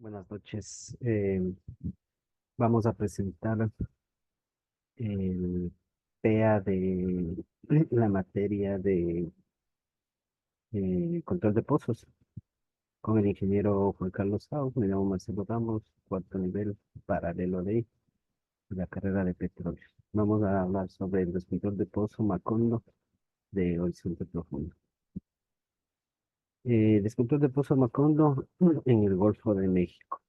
Buenas noches. Vamos a presentar el PEA de la materia de control de pozos con el ingeniero Juan Carlos Sauz. Me llamo Marcelo Ramos, cuarto nivel paralelo de la carrera de petróleo. Vamos a hablar sobre el descontrol de pozo Macondo de Horizonte Profundo. Descontrol de pozo Macondo en el Golfo de México.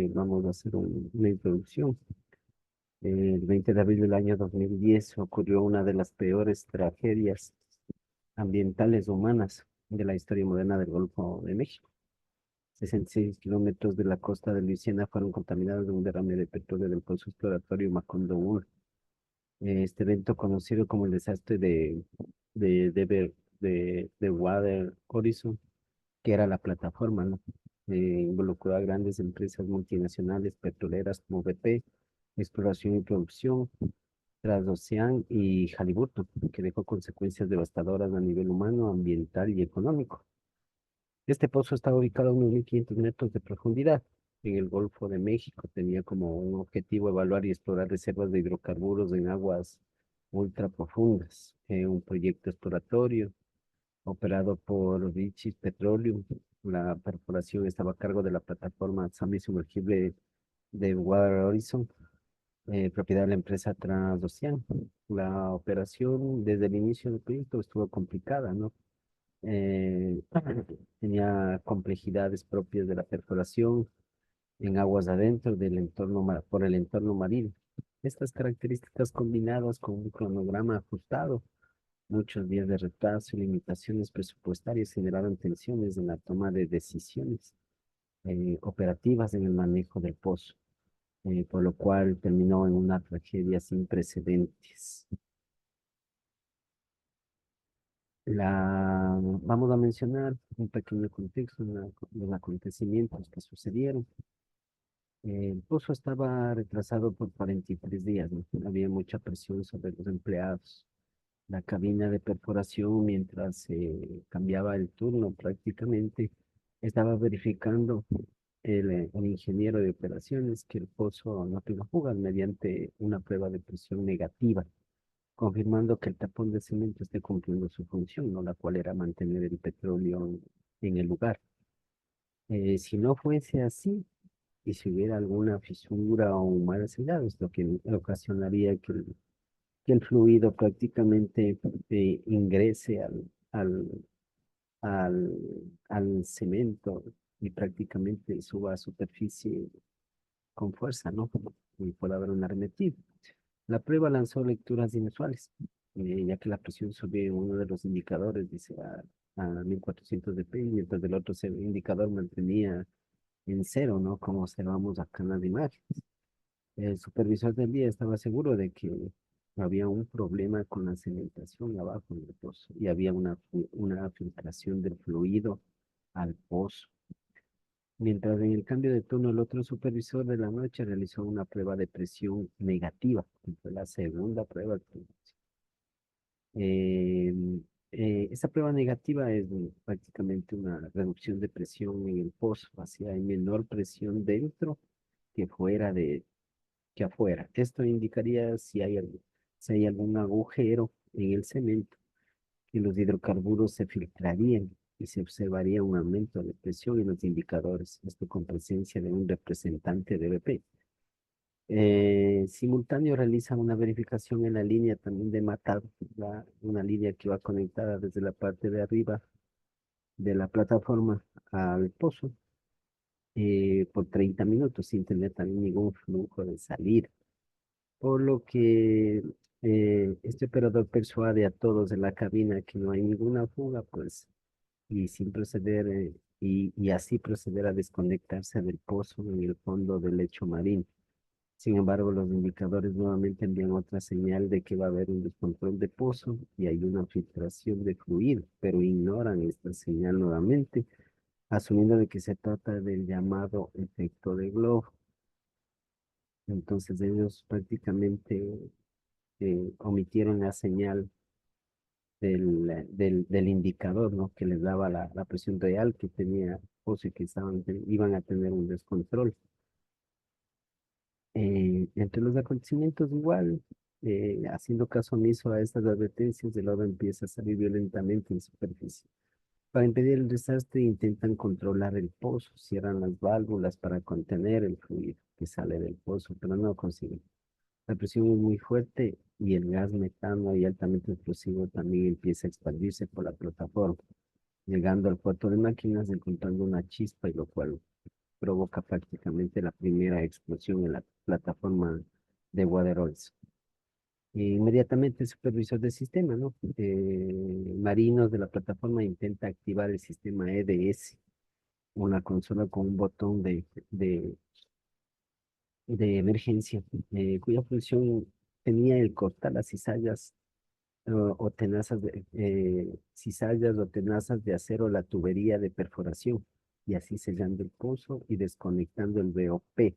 Vamos a hacer una introducción. El 20 de abril del año 2010 ocurrió una de las peores tragedias ambientales humanas de la historia moderna del Golfo de México. 66 kilómetros de la costa de Luisiana fueron contaminados de un derrame de petróleo del pozo exploratorio Macondo 1. Este evento, conocido como el desastre de, de Water Horizon, que era la plataforma, ¿no? Involucró a grandes empresas multinacionales petroleras como BP, Exploración y Producción, Transocean y Halliburton, que dejó consecuencias devastadoras a nivel humano, ambiental y económico. Este pozo está ubicado a unos 1.500 metros de profundidad en el Golfo de México. Tenía como un objetivo evaluar y explorar reservas de hidrocarburos en aguas ultra profundas. Un proyecto exploratorio operado por British Petroleum. La perforación estaba a cargo de la plataforma semi-sumergible de Water Horizon, propiedad de la empresa Transocean. La operación desde el inicio del proyecto estuvo complicada, ¿no? Eh, Tenía complejidades propias de la perforación en aguas adentro del entorno, por el entorno marino. Estas características combinadas con un cronograma ajustado, muchos días de retraso y limitaciones presupuestarias generaron tensiones en la toma de decisiones operativas en el manejo del pozo, por lo cual terminó en una tragedia sin precedentes. Vamos a mencionar un pequeño contexto de los acontecimientos que sucedieron. El pozo estaba retrasado por 43 días, ¿no? Había mucha presión sobre los empleados. La cabina de perforación, mientras se cambiaba el turno prácticamente, estaba verificando el ingeniero de operaciones que el pozo no tenga fugas mediante una prueba de presión negativa, confirmando que el tapón de cemento esté cumpliendo su función, ¿no? La cual era mantener el petróleo en el lugar. Si no fuese así, y si hubiera alguna fisura o un mal sellado, es lo que ocasionaría que el fluido prácticamente ingrese al, al, al cemento y prácticamente suba a superficie con fuerza, ¿no? Y puede haber un arremetido. La prueba lanzó lecturas inusuales, ya que la presión sobre uno de los indicadores, dice, a 1400 dp, mientras el otro indicador mantenía en cero, ¿no? Como observamos acá en las imágenes. El supervisor del día estaba seguro de que había un problema con la cementación abajo en el pozo y había una filtración del fluido al pozo. Mientras en el cambio de turno el otro supervisor de la noche realizó una prueba de presión negativa, que fue la segunda prueba. Eh, Esta prueba negativa es prácticamente una reducción de presión en el pozo, hacia hay menor presión dentro que fuera que afuera. Esto indicaría si hay algún agujero en el cemento y los hidrocarburos se filtrarían y se observaría un aumento de presión en los indicadores, esto con presencia de un representante de BP. Simultáneo realizan una verificación en la línea también de matado, una línea que va conectada desde la parte de arriba de la plataforma al pozo por 30 minutos sin tener también ningún flujo de salida. Por lo que este operador persuade a todos en la cabina que no hay ninguna fuga, pues, y sin proceder, y así proceder a desconectarse del pozo en el fondo del lecho marino. Sin embargo, los indicadores nuevamente envían otra señal de que va a haber un descontrol de pozo y hay una filtración de fluido, pero ignoran esta señal nuevamente, asumiendo de que se trata del llamado efecto de globo. Entonces ellos prácticamente omitieron la señal del indicador, ¿no? Que les daba la presión real que tenía o si que iban a tener un descontrol. Entre los acontecimientos igual, haciendo caso omiso a estas advertencias, el lodo empieza a salir violentamente en superficie. Para impedir el desastre, intentan controlar el pozo, cierran las válvulas para contener el fluido que sale del pozo, pero no consiguen. La presión es muy fuerte y el gas metano y altamente explosivo también empieza a expandirse por la plataforma, llegando al puerto de máquinas, encontrando una chispa y lo cual provoca prácticamente la primera explosión en la plataforma de Waderols. Inmediatamente el supervisor del sistema, ¿no? Marinos de la plataforma intenta activar el sistema EDS, una consola con un botón de emergencia, cuya función tenía el cortar las cizallas o tenazas cizallas o tenazas de acero la tubería de perforación y así sellando el pozo y desconectando el VOP.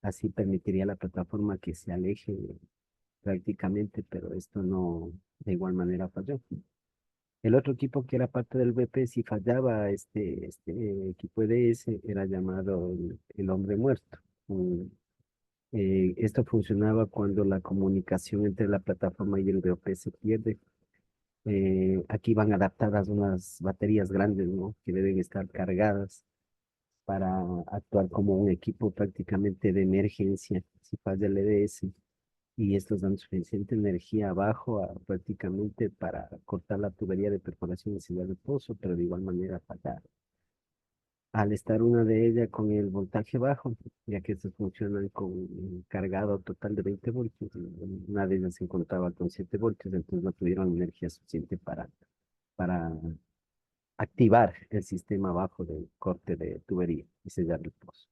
Así permitiría a la plataforma que se aleje prácticamente, pero esto no de igual manera falló. El otro equipo que era parte del BP, si fallaba este equipo EDS, era llamado el hombre muerto. Mm, Esto funcionaba cuando la comunicación entre la plataforma y el BOP se pierde. Aquí van adaptadas unas baterías grandes, ¿no? Que deben estar cargadas para actuar como un equipo prácticamente de emergencia si falla el EDS. Y estos dan suficiente energía abajo prácticamente para cortar la tubería de perforación y sellar el pozo, pero de igual manera fallar. Al estar una de ellas con el voltaje bajo, ya que estos funcionan con un cargado total de 20 voltios, una de ellas se encontraba con 7 voltios, entonces no tuvieron energía suficiente para activar el sistema bajo del corte de tubería y sellar el pozo.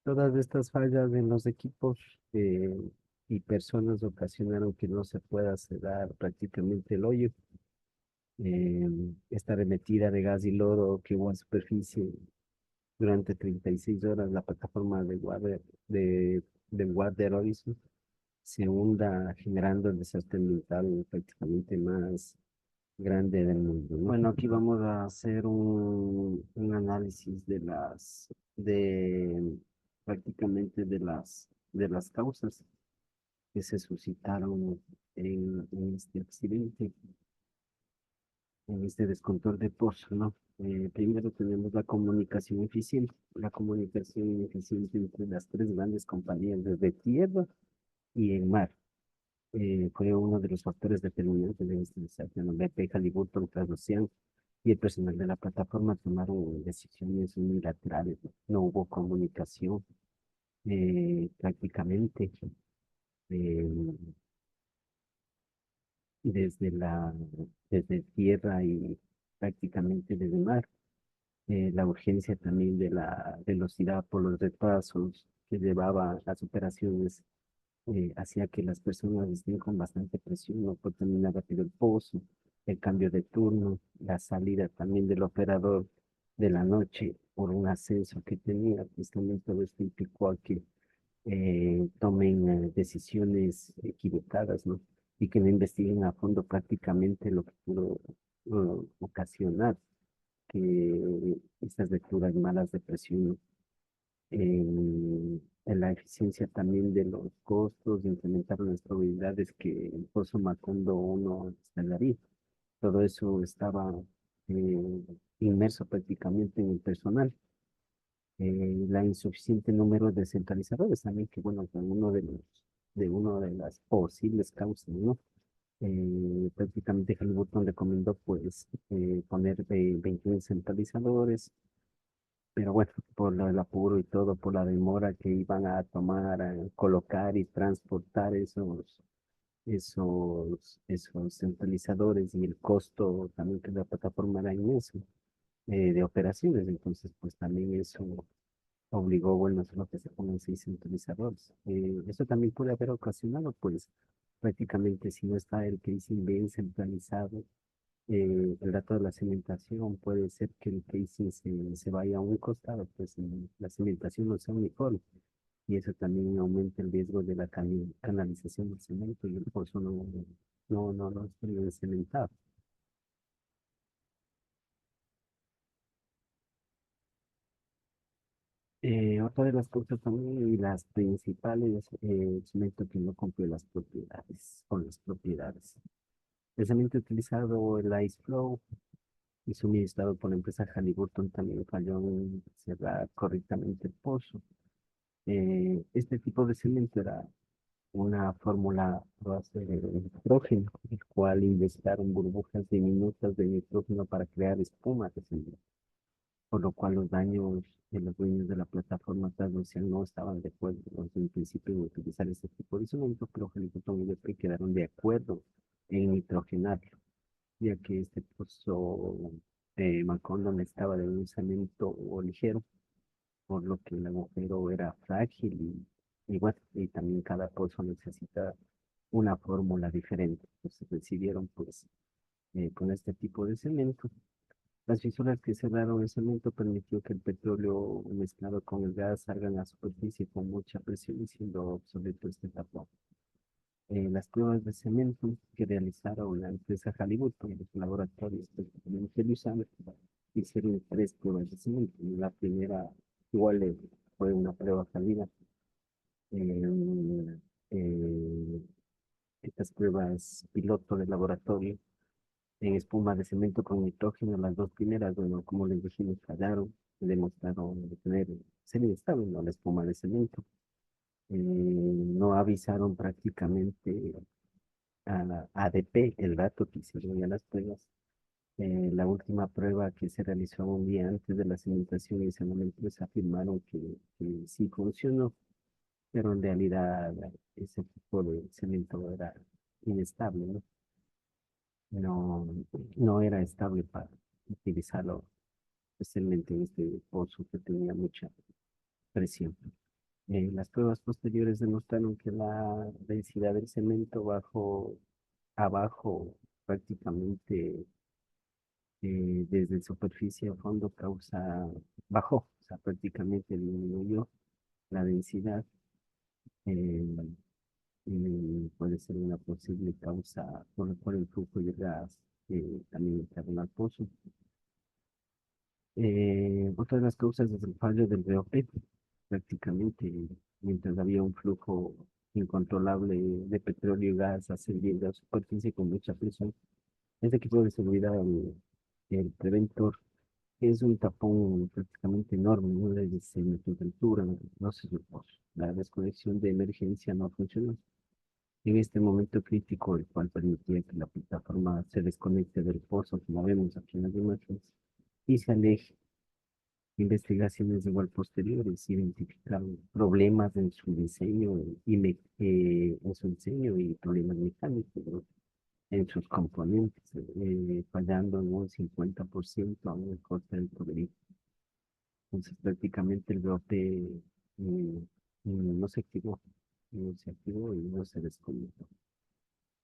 Todas estas fallas en los equipos y personas ocasionaron que no se pueda cerrar prácticamente el hoyo. Esta arremetida de gas y lodo que hubo en superficie durante 36 horas, la plataforma de Water Horizon se hunda generando el desastre ambiental prácticamente más grande del mundo, ¿no? Bueno, aquí vamos a hacer un análisis de prácticamente de las causas que se suscitaron en este accidente, en este descontrol de pozo, ¿no? Primero tenemos la comunicación eficiente. La comunicación eficiente entre las tres grandes compañías, desde tierra y en mar. Fue uno de los factores determinantes de este desastre. ¿No? BP, Halliburton, Transocean y el personal de la plataforma tomaron decisiones unilaterales. No hubo comunicación prácticamente eh, desde desde tierra y prácticamente desde mar. La urgencia también de la velocidad por los retrasos que llevaba las operaciones hacía que las personas estén con bastante presión, no por terminar rápido el pozo, el cambio de turno, la salida también del operador de la noche por un ascenso que tenía, pues también todo esto implicó a que tomen decisiones equivocadas, ¿no? Y que no investiguen a fondo prácticamente lo que pudo ocasionar que estas lecturas malas de presión en la eficiencia también de los costos, de implementar las probabilidades que el Pozo Macondo uno instalaría. Todo eso estaba inmerso prácticamente en el personal. La insuficiente número de centralizadores también, que bueno, que de uno de las posibles causas, ¿no? Prácticamente Halliburton recomendó pues poner 21 centralizadores, pero bueno, por el apuro y todo, por la demora que iban a tomar, a colocar y transportar esos centralizadores y el costo también que la plataforma era inmenso de operaciones, entonces pues también eso obligó, bueno, solo que se pongan 6 centralizadores. Eso también puede haber ocasionado pues prácticamente si no está el casing bien centralizado, el dato de la cimentación puede ser que el casing se vaya a un costado, pues la cimentación no sea uniforme y eso también aumenta el riesgo de la canalización del cemento y el pozo no. no estarían cementados. Otra de las cosas también, y las principales, el cemento que no cumple las propiedades, con las propiedades. El cemento utilizado, el Ice Flow, y suministrado por la empresa Halliburton también falló en cerrar correctamente el pozo. Este tipo de cemento era una fórmula a base de nitrógeno, el cual inyectaron burbujas diminutas de nitrógeno para crear espuma de cemento, por lo cual los daños de los dueños de la plataforma transocean no estaban de acuerdo desde un principio de utilizar este tipo de cemento, pero Halliburton y BP quedaron de acuerdo en nitrogenarlo, ya que este pozo McCollum estaba de un cemento ligero, por lo que el agujero era frágil y bueno, y también cada pozo necesita una fórmula diferente. Entonces decidieron pues con este tipo de cemento. Las fisuras que cerraron el cemento permitió que el petróleo mezclado con el gas salga a la superficie con mucha presión y siendo obsoleto este tapón. Las pruebas de cemento que realizaron la empresa Halliburton en los laboratorios de Jerusalén hicieron tres pruebas de cemento. La primera igual fue una prueba fallida. Eh, eh, Estas pruebas piloto de laboratorio en espuma de cemento con nitrógeno, las dos primeras, bueno, como les dijimos, fallaron, demostraron de tener serie estable, ¿no? La espuma de cemento. No avisaron prácticamente a la ADP el dato que hicieron ya las pruebas. La última prueba que se realizó un día antes de la cimentación y ese momento les afirmaron que sí funcionó, pero en realidad ese tipo de cemento era inestable, ¿no? No, no era estable para utilizarlo, especialmente en este pozo que tenía mucha presión. Las pruebas posteriores demostraron que la densidad del cemento abajo prácticamente desde superficie a fondo bajó, o sea, prácticamente disminuyó la densidad. eh, y puede ser una posible causa por el flujo de gas también interno al pozo. Otra de las causas es el fallo del BOP. Prácticamente, mientras había un flujo incontrolable de petróleo y gas ascendiendo a superficie con mucha presión, este equipo de seguridad, el Preventor, es un tapón prácticamente enorme, ¿no? De 16 metros de altura, no se supo. La desconexión de emergencia no funcionó. En este momento crítico, el cual permitía que la plataforma se desconecte del pozo, como vemos aquí en las imágenes, y se aleje. Investigaciones igual posteriores identificaron problemas en su diseño y problemas mecánicos, ¿no? En sus componentes, fallando en un 50% a un coste del tubería. Entonces prácticamente el brote no se activó, no se activó y no se desconectó.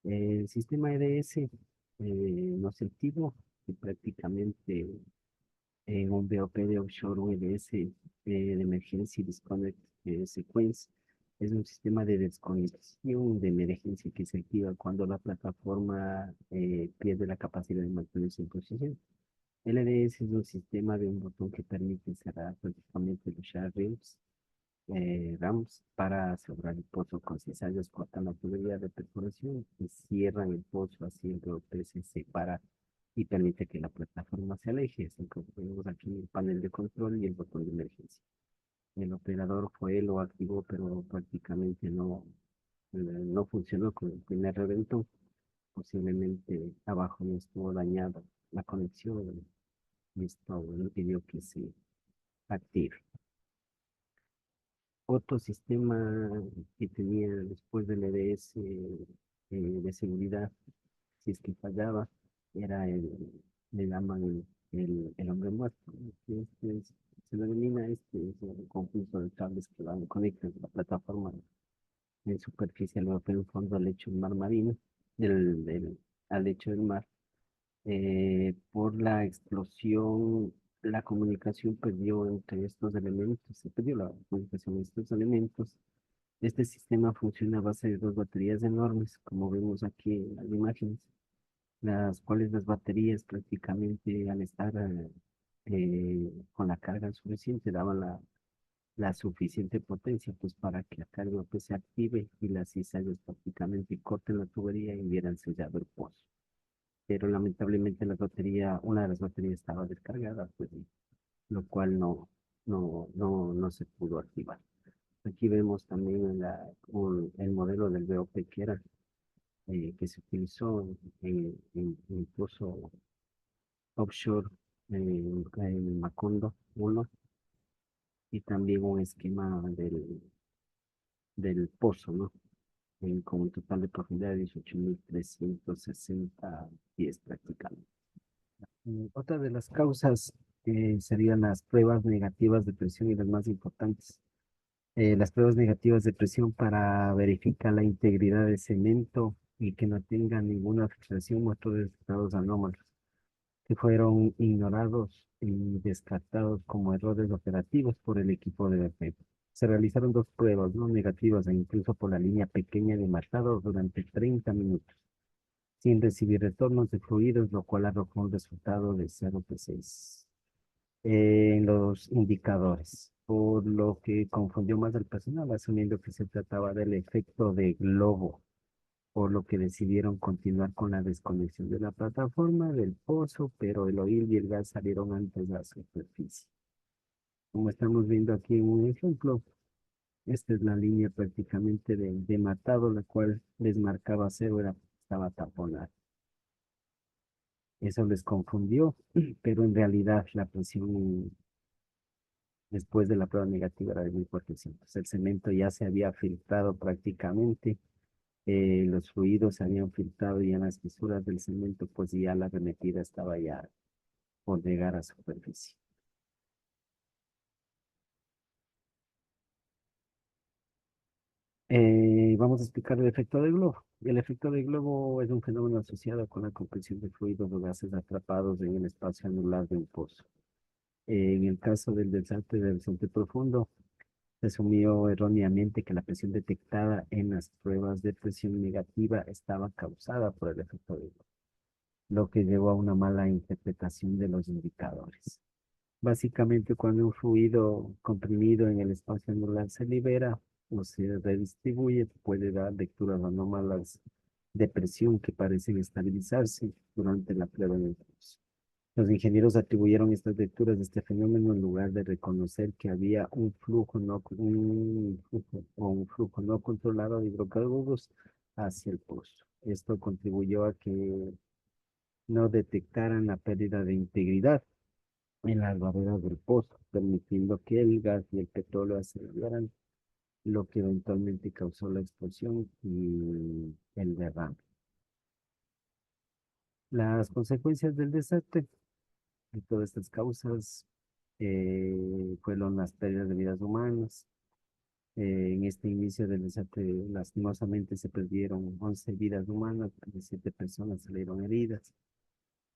El sistema EDS no se activó y prácticamente un BOP de offshore, un EDS de Emergency Disconnect Sequence, es un sistema de desconexión de emergencia que se activa cuando la plataforma pierde la capacidad de mantenerse en posición. El EDS es un sistema de un botón que permite cerrar prácticamente los rams para asegurar el pozo con cizallas, cortan la tubería de perforación y cierran el pozo, así el BOP se separa y permite que la plataforma se aleje. Así como tenemos aquí el panel de control y el botón de emergencia. El operador fue, lo activó, pero prácticamente no funcionó con el primer reventón. Posiblemente abajo no estuvo dañada la conexión y esto impidió que se active. Otro sistema que tenía después del EDS de seguridad, si es que fallaba, era le llaman el hombre muerto, ¿no? Que se denomina es el conjunto de cables que van conectan la plataforma en superficie al en fondo al lecho del mar marino, al lecho del mar. Por la explosión, la comunicación perdió entre estos elementos, se perdió la comunicación entre estos elementos Este sistema funciona a base de dos baterías enormes, como vemos aquí en las imágenes, las cuales las baterías prácticamente al estar con la carga suficiente daban la suficiente potencia pues para que la carga pues, se active y las cizallas prácticamente corten la tubería y hubieran sellado el pozo. Pero lamentablemente la batería, una de las baterías estaba descargada, pues, lo cual no se pudo activar. Aquí vemos también el modelo del BOP que era que se utilizó en el pozo offshore en Macondo 1 y también un esquema del pozo, ¿no? Con un total de profundidad de 18.360 pies prácticamente. Otra de las causas serían las pruebas negativas de presión y las más importantes. Las pruebas negativas de presión para verificar la integridad del cemento y que no tenga ninguna filtración o otros resultados anómalos, que fueron ignorados y descartados como errores operativos por el equipo de BP. Se realizaron dos pruebas no negativas e incluso por la línea pequeña de marcado durante 30 minutos, sin recibir retornos de fluidos, lo cual arrojó un resultado de 0,6 en los indicadores, por lo que confundió más al personal, asumiendo que se trataba del efecto de globo, por lo que decidieron continuar con la desconexión de la plataforma del pozo, pero el oil y el gas salieron antes de la superficie. Como estamos viendo aquí en un ejemplo, esta es la línea prácticamente de matado, la cual les marcaba cero, estaba taponada. Eso les confundió, pero en realidad la presión después de la prueba negativa era de 1.400. El cemento ya se había filtrado prácticamente, los fluidos se habían filtrado ya en las fisuras del cemento, pues ya la arremetida estaba ya por llegar a superficie. Vamos a explicar el efecto de globo. El efecto de globo es un fenómeno asociado con la compresión de fluidos o gases atrapados en el espacio anular de un pozo. En el caso del desastre del horizonte profundo, se asumió erróneamente que la presión detectada en las pruebas de presión negativa estaba causada por el efecto de globo, lo que llevó a una mala interpretación de los indicadores. Básicamente, cuando un fluido comprimido en el espacio anular se libera o se redistribuye, puede dar lecturas anómalas de presión que parecen estabilizarse durante la prueba en el curso. Los ingenieros atribuyeron estas lecturas de este fenómeno en lugar de reconocer que había un flujo no controlado de hidrocarburos hacia el pozo. Esto contribuyó a que no detectaran la pérdida de integridad en las barreras del pozo, permitiendo que el gas y el petróleo aceleraran, lo que eventualmente causó la explosión y el derrame. Las consecuencias del desastre de todas estas causas fueron las pérdidas de vidas humanas. En este inicio del desastre, lastimosamente se perdieron 11 vidas humanas, 17 personas salieron heridas.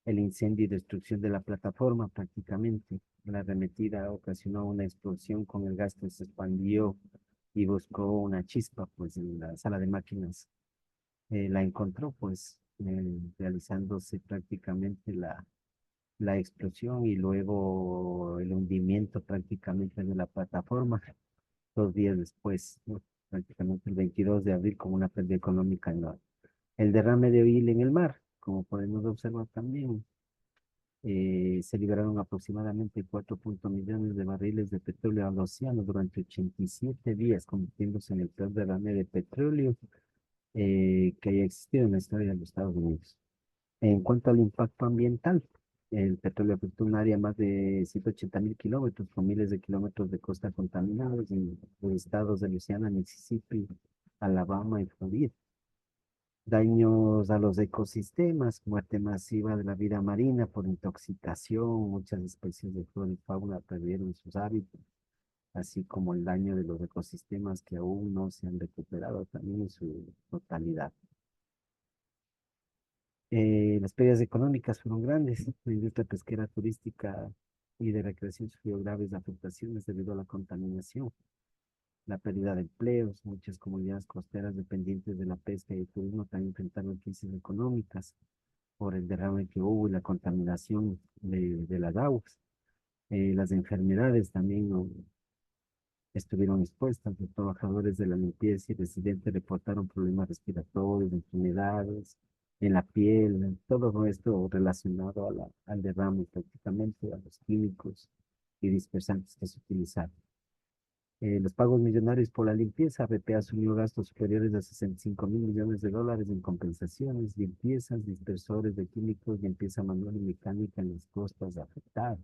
El incendio y destrucción de la plataforma prácticamente. La arremetida ocasionó una explosión con el gas que se expandió y buscó una chispa, pues en la sala de máquinas la encontró, pues realizándose prácticamente la explosión y luego el hundimiento prácticamente de la plataforma 2 días después, ¿no? Prácticamente el 22 de abril, como una pérdida económica enorme. El derrame de oil en el mar, como podemos observar también, se liberaron aproximadamente 4 millones de barriles de petróleo al océano durante 87 días, convirtiéndose en el peor derrame de petróleo que haya existido en la historia de los Estados Unidos. En cuanto al impacto ambiental, el petróleo afectó un área más de 180.000 kilómetros, con miles de kilómetros de costa contaminados en los estados de Luisiana, Mississippi, Alabama y Florida. Daños a los ecosistemas, muerte masiva de la vida marina por intoxicación, muchas especies de flora y fauna perdieron sus hábitats, así como el daño de los ecosistemas que aún no se han recuperado también en su totalidad. Las pérdidas económicas fueron grandes. La industria pesquera turística y de recreación sufrió graves afectaciones debido a la contaminación. la pérdida de empleos. Muchas comunidades costeras dependientes de la pesca y el turismo también enfrentaron crisis económicas por el derrame que hubo y la contaminación de las aguas. Las enfermedades también ¿no? estuvieron expuestas. Los trabajadores de la limpieza y residentes reportaron problemas respiratorios, enfermedades en la piel, todo esto relacionado a al derrame prácticamente, a los químicos y dispersantes que se utilizaron. Los pagos millonarios por la limpieza, BP asumió gastos superiores a 65.000 millones de dólares en compensaciones, limpiezas, dispersores de químicos, limpieza manual y mecánica en las costas afectadas.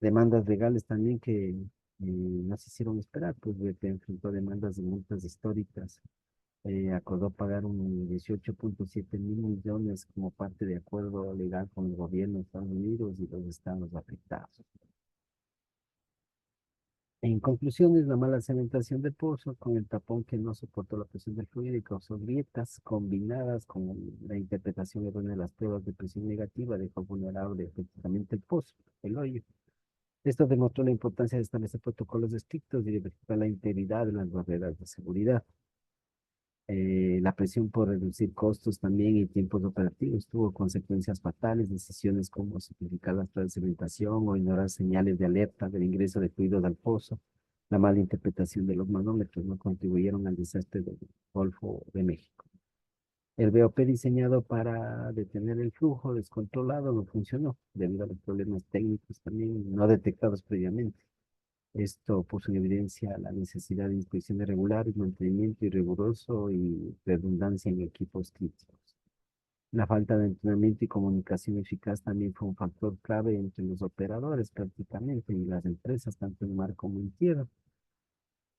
Demandas legales también que no se hicieron esperar, pues BP enfrentó demandas de multas históricas, acordó pagar un 18.7 mil millones como parte de acuerdo legal con el gobierno de Estados Unidos y los estados afectados. En conclusiones, la mala cementación del pozo con el tapón que no soportó la presión del fluido y causó grietas combinadas con la interpretación errónea de las pruebas de presión negativa dejó vulnerable prácticamente el pozo, el hoyo. Esto demostró la importancia de establecer protocolos estrictos y de verificar la integridad de las barreras de seguridad. La presión por reducir costos también y tiempos operativos tuvo consecuencias fatales, decisiones como simplificar la cementación o ignorar señales de alerta del ingreso de fluidos al pozo. La mala interpretación de los manómetros no contribuyeron al desastre del Golfo de México. El BOP diseñado para detener el flujo descontrolado no funcionó debido a los problemas técnicos también no detectados previamente. Esto puso en evidencia la necesidad de inspecciones regulares, mantenimiento y riguroso y redundancia en equipos críticos. La falta de entrenamiento y comunicación eficaz también fue un factor clave entre los operadores prácticamente y las empresas, tanto en mar como en tierra,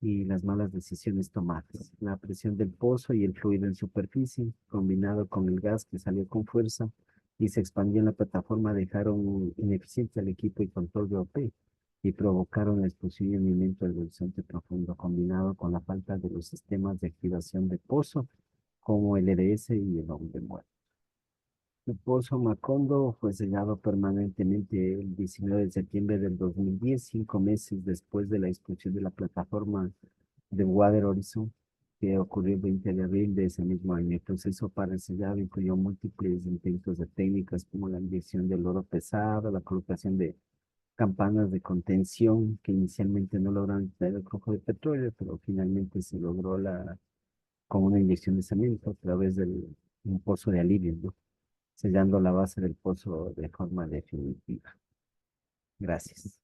y las malas decisiones tomadas. La presión del pozo y el fluido en superficie, combinado con el gas que salió con fuerza y se expandió en la plataforma, dejaron ineficiente al equipo y control de OP y provocaron la explosión y hundimiento del horizonte profundo, combinado con la falta de los sistemas de activación de pozo, como el EDS y el hombre muerto. El pozo Macondo fue sellado permanentemente el 19 de septiembre del 2010, 5 meses después de la expulsión de la plataforma de Water Horizon, que ocurrió el 20 de abril de ese mismo año. El proceso para el sellado incluyó múltiples intentos de técnicas como la inyección de lodo pesado, la colocación de campanas de contención que inicialmente no lograron tener el flujo de petróleo, pero finalmente se logró con una inyección de cemento a través del un pozo de alivio, ¿no? Sellando la base del pozo de forma definitiva. Gracias.